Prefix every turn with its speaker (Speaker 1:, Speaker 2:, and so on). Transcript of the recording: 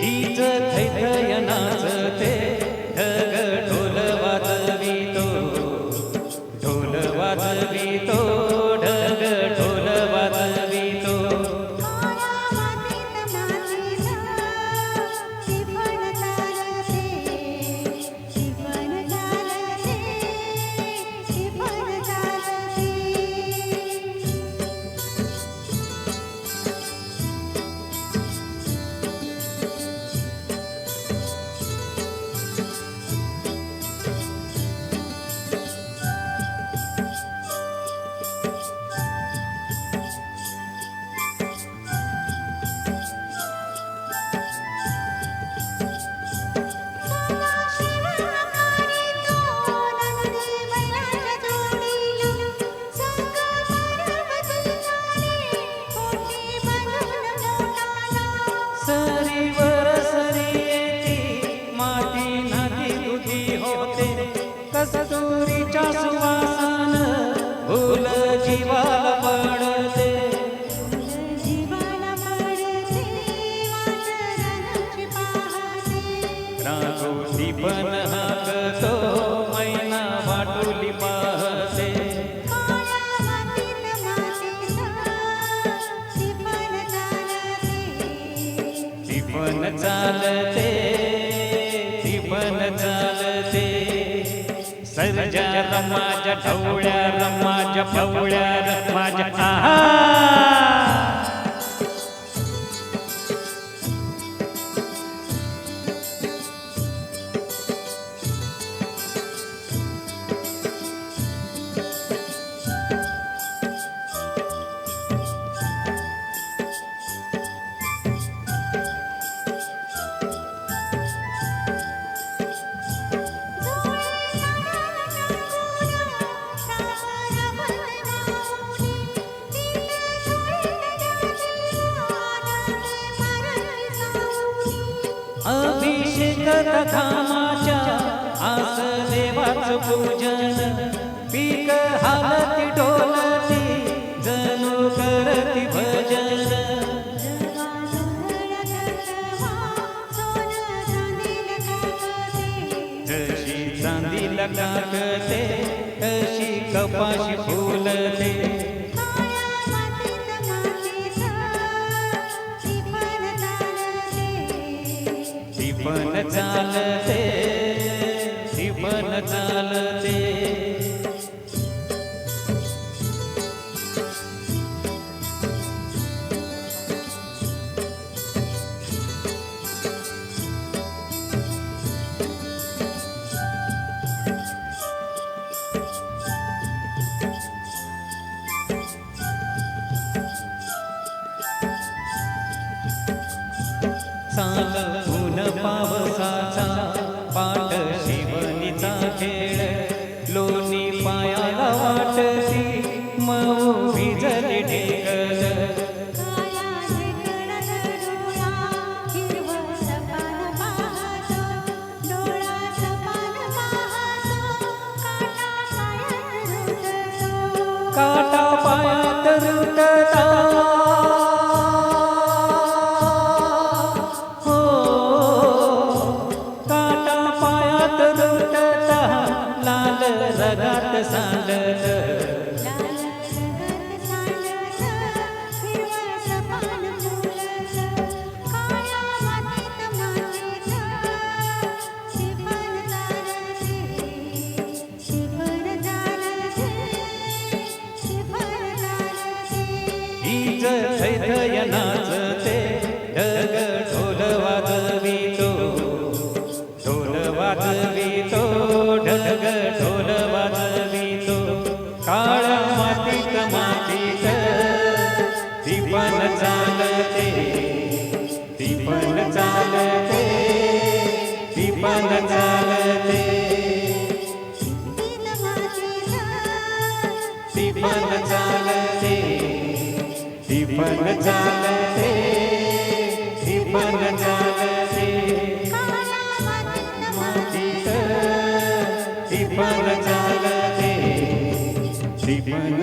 Speaker 1: हीच थैथय नाचते ढग ढोल वाजवितो ढोल वाजवितो ढग ढोल वाजवितो सरीवर सरी येती माती नदी दुधी होते कस्तुरीच्या सुवासन फुल जीवाला पडते राघोटी पण हाकतो मैना वाटुली पाहते ती पण चालते ती पण चालते सर्जा रमाच्या ढवळ्या रमाच्या पवळ्या रमाच्या आहा अभिषेक घामाच्या आस देवाचं पूजन पीक हालती डोलती जणू करती भजन जशी चांदीला काकते तशी कपाशी फुलते ती पण चालते ती पण चालते चाल ऊन पावसाचा पाठ शिवणीचा खेळ लोणी पायाला वाटती मऊ भिजले ढेकळ काटा पायात रुतता रगात सांडत हीच थैथय नाचते ढग ढोल वाजवितो ढोल वाजवितो ढग ढोल वाजवितो काळ्या मातीत मातीत ती पण चालते ती पण चालते ती पण चालते ती पण चालते ती पण चालते ती पण चालते मातीत ती पण चालते ती पण